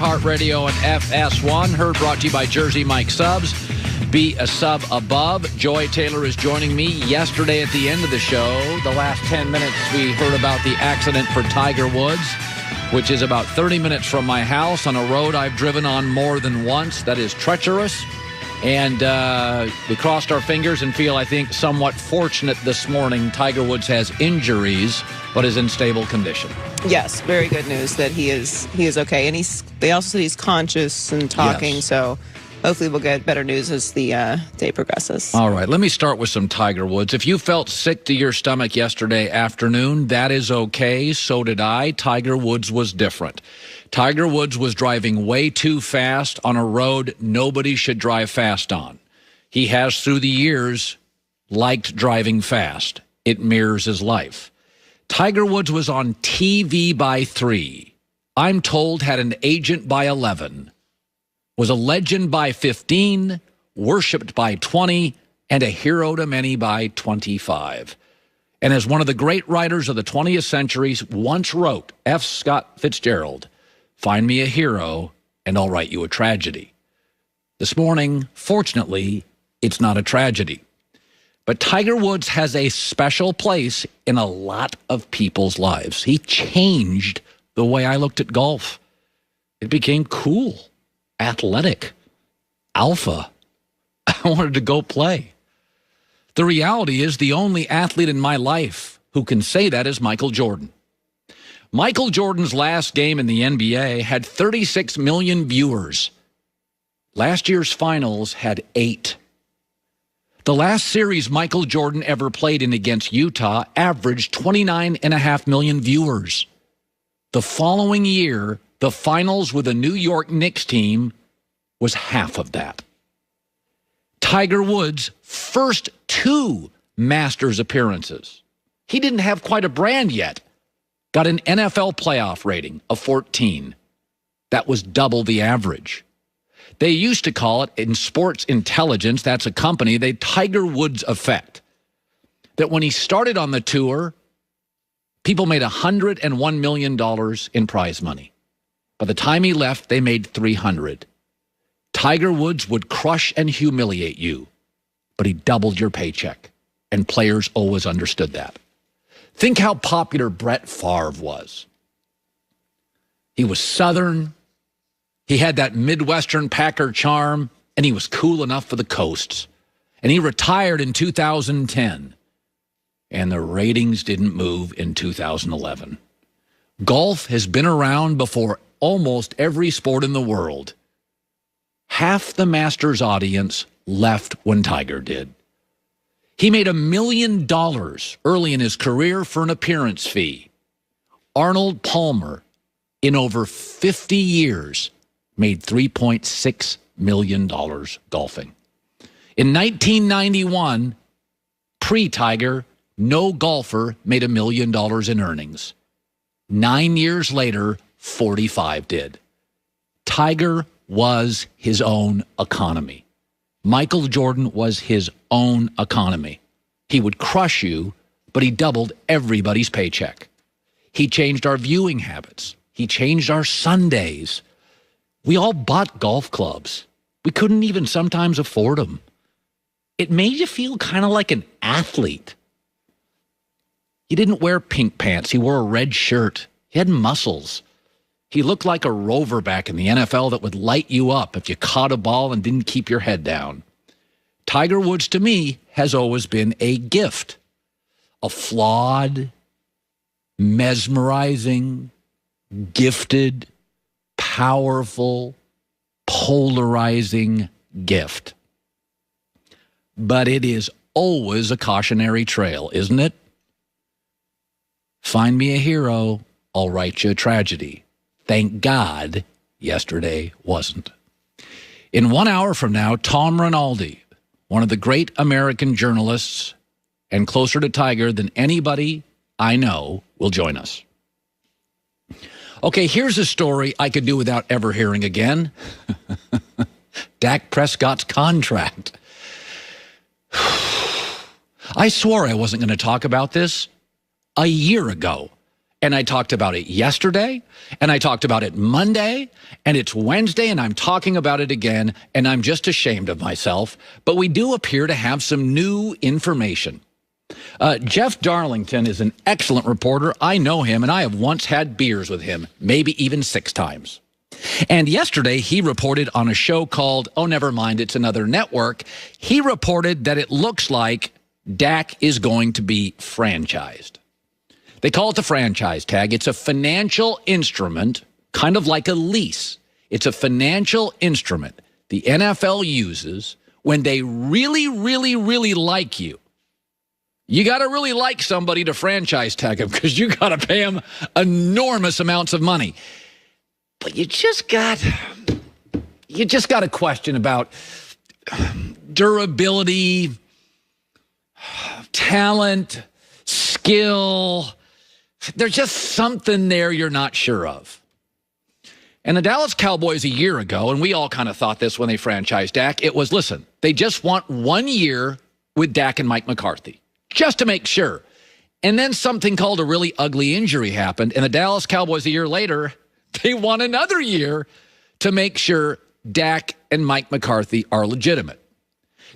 iHeartRadio and FS1. Heard brought to you by Jersey Mike Subs. Be a sub above. Joy Taylor is joining me. Yesterday at the end of the show, the last 10 minutes, we heard about the accident for Tiger Woods, which is about 30 minutes from my house on a road I've driven on more than once. That is treacherous. And we crossed our fingers and feel, I think, somewhat fortunate this morning. Tiger Woods has injuries, but is in stable condition. Yes, very good news that he is okay. And they also said he's conscious and talking, yes. So hopefully we'll get better news as the day progresses. All right, let me start with some Tiger Woods. If you felt sick to your stomach yesterday afternoon, that is okay. So did I. Tiger Woods was different. Tiger Woods was driving way too fast on a road nobody should drive fast on. He has, through the years, liked driving fast. It mirrors his life. Tiger Woods was on TV by 3. I'm told had an agent by 11. Was a legend by 15, worshipped by 20, and a hero to many by 25. And as one of the great writers of the 20th century once wrote, F. Scott Fitzgerald, find me a hero, and I'll write you a tragedy. This morning, fortunately, it's not a tragedy. But Tiger Woods has a special place in a lot of people's lives. He changed the way I looked at golf. It became cool, athletic, alpha. I wanted to go play. The reality is the only athlete in my life who can say that is Michael Jordan. Michael Jordan's last game in the NBA had 36 million viewers. Last year's finals had 8. The last series Michael Jordan ever played in against Utah averaged 29.5 million viewers. The following year, the finals with the New York Knicks team was half of that. Tiger Woods' first 2 Masters appearances. He didn't have quite a brand yet. Got an NFL playoff rating of 14. That was double the average. They used to call it, in sports intelligence, that's a company, the Tiger Woods effect. That when he started on the tour, people made $101 million in prize money. By the time he left, they made $300. Tiger Woods would crush and humiliate you, but he doubled your paycheck, and players always understood that. Think how popular Brett Favre was. He was Southern, he had that Midwestern Packer charm, and he was cool enough for the coasts. And he retired in 2010, and the ratings didn't move in 2011. Golf has been around before almost every sport in the world. Half the Masters audience left when Tiger did. He made $1 million early in his career for an appearance fee. Arnold Palmer, in over 50 years, made $3.6 million golfing. In 1991, pre-Tiger, no golfer made $1 million in earnings. 9 years later, 45 did. Tiger was his own economy. Michael Jordan was his own economy. He would crush you, but he doubled everybody's paycheck. He changed our viewing habits. He changed our Sundays. We all bought golf clubs. We couldn't even sometimes afford them. It made you feel kind of like an athlete. He didn't wear pink pants. He wore a red shirt. He had muscles. He looked like a rover back in the NFL that would light you up if you caught a ball and didn't keep your head down. Tiger Woods, to me, has always been a gift. A flawed, mesmerizing, gifted, powerful, polarizing gift. But it is always a cautionary trail, isn't it? Find me a hero, I'll write you a tragedy. Thank God yesterday wasn't. In 1 hour from now, Tom Rinaldi, one of the great American journalists and closer to Tiger than anybody I know, will join us. Okay, here's a story I could do without ever hearing again. Dak Prescott's contract. I swore I wasn't going to talk about this a year ago. And I talked about it yesterday, and I talked about it Monday, and it's Wednesday, and I'm talking about it again, and I'm just ashamed of myself. But we do appear to have some new information. Jeff Darlington is an excellent reporter. I know him, and I have once had beers with him, maybe even 6 times. And yesterday, he reported on a show called, oh, never mind, it's another network. He reported that it looks like Dak is going to be franchised. They call it the franchise tag. It's a financial instrument, kind of like a lease. It's a financial instrument the NFL uses when they really, really, really like you. You got to really like somebody to franchise tag them because you got to pay them enormous amounts of money. But you just got a question about durability, talent, skill. There's just something there you're not sure of. And the Dallas Cowboys a year ago, and we all kind of thought this when they franchised Dak, it was, listen, they just want 1 year with Dak and Mike McCarthy, just to make sure. And then something called a really ugly injury happened, and the Dallas Cowboys a year later, they want another year to make sure Dak and Mike McCarthy are legitimate.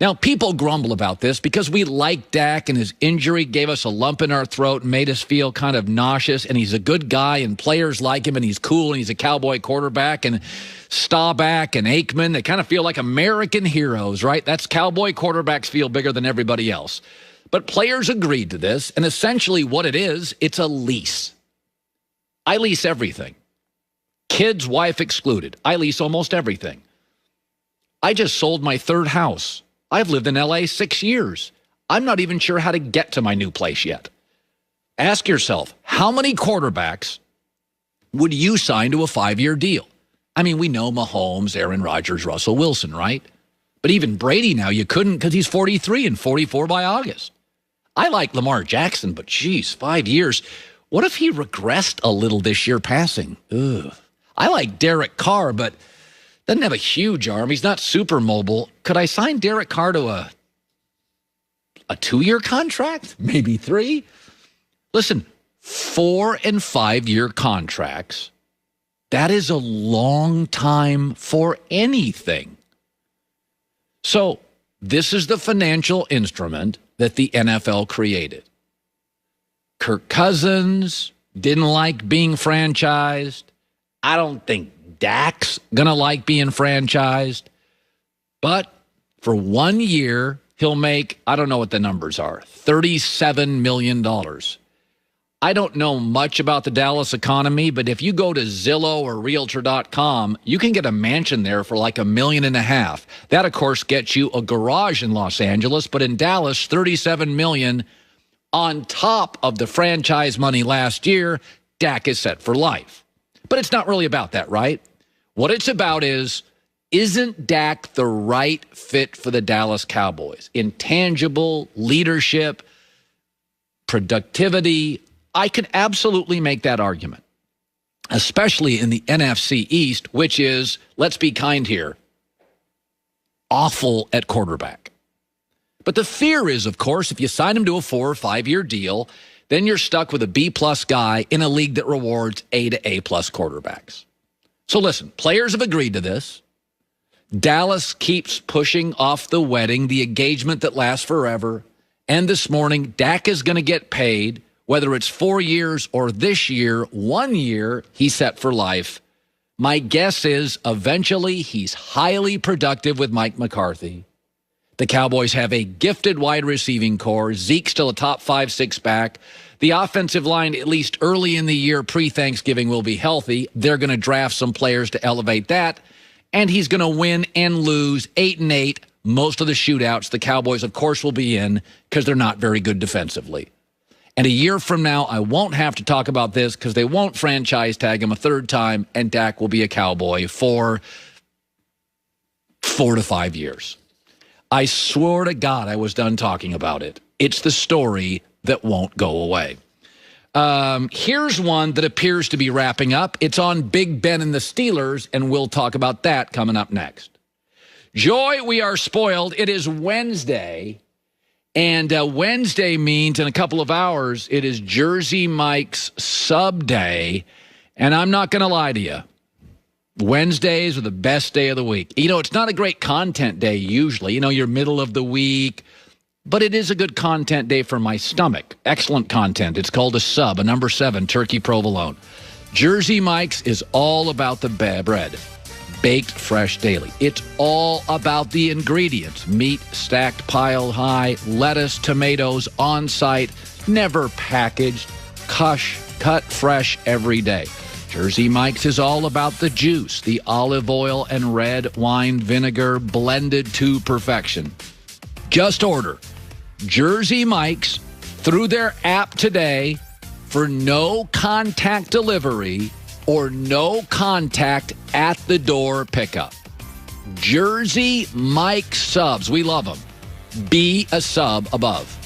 Now, people grumble about this because we like Dak and his injury gave us a lump in our throat and made us feel kind of nauseous, and he's a good guy and players like him and he's cool and he's a Cowboy quarterback, and Staubach and Aikman, they kind of feel like American heroes, right? That's Cowboy quarterbacks feel bigger than everybody else. But players agreed to this, and essentially what it is, it's a lease. I lease everything. Kids, wife excluded. I lease almost everything. I just sold my 3rd house. I've lived in LA 6 years. I'm not even sure how to get to my new place yet. Ask yourself, how many quarterbacks would you sign to a 5-year deal? I mean, we know Mahomes, Aaron Rodgers, Russell Wilson, right? But even Brady now, you couldn't because he's 43 and 44 by August. I like Lamar Jackson, but geez, 5 years. What if he regressed a little this year passing? Ugh. I like Derek Carr, but doesn't have a huge arm. He's not super mobile. Could I sign Derek Carr to a 2-year contract? Maybe 3? Listen, 4 and 5-year contracts, that is a long time for anything. So this is the financial instrument that the NFL created. Kirk Cousins didn't like being franchised. I don't think Dak's going to like being franchised. But for 1 year, he'll make, I don't know what the numbers are, $37 million. I don't know much about the Dallas economy, but if you go to Zillow or Realtor.com, you can get a mansion there for like $1.5 million. That, of course, gets you a garage in Los Angeles, but in Dallas, $37 million on top of the franchise money last year. Dak is set for life. But it's not really about that, right? What it's about is, isn't Dak the right fit for the Dallas Cowboys? Intangible, leadership, productivity. I could absolutely make that argument, especially in the NFC East, which is, let's be kind here, awful at quarterback. But the fear is, of course, if you sign him to a 4 or 5 year deal, then you're stuck with a B-plus guy in a league that rewards A to A-plus quarterbacks. So listen, players have agreed to this. Dallas keeps pushing off the wedding, the engagement that lasts forever. And this morning, Dak is going to get paid, whether it's 4 years or this year, 1 year, he's set for life. My guess is eventually he's highly productive with Mike McCarthy. The Cowboys have a gifted wide receiving core. Zeke's still a top 5-6 back. The offensive line, at least early in the year, pre-Thanksgiving, will be healthy. They're going to draft some players to elevate that. And he's going to win and lose 8-8 most of the shootouts the Cowboys, of course, will be in because they're not very good defensively. And a year from now, I won't have to talk about this because they won't franchise tag him a 3rd time, and Dak will be a Cowboy for 4 to 5 years. I swore to God I was done talking about it. It's the story that won't go away. Here's one that appears to be wrapping up. It's on Big Ben and the Steelers, and we'll talk about that coming up next. Joy, we are spoiled. It is Wednesday, And Wednesday means in a couple of hours, it is Jersey Mike's sub day. And I'm not going to lie to you. Wednesdays are the best day of the week. You know, it's not a great content day usually. You know, you're middle of the week. But it is a good content day for my stomach. Excellent content. It's called a sub, a number 7 turkey provolone. Jersey Mike's is all about the bread. Baked fresh daily. It's all about the ingredients. Meat stacked pile high, lettuce, tomatoes on site, never packaged, cut fresh every day. Jersey Mike's is all about the juice, the olive oil and red wine vinegar blended to perfection. Just order Jersey Mike's through their app today for no contact delivery or no contact at the door pickup. Jersey Mike subs. We love them. Be a sub above.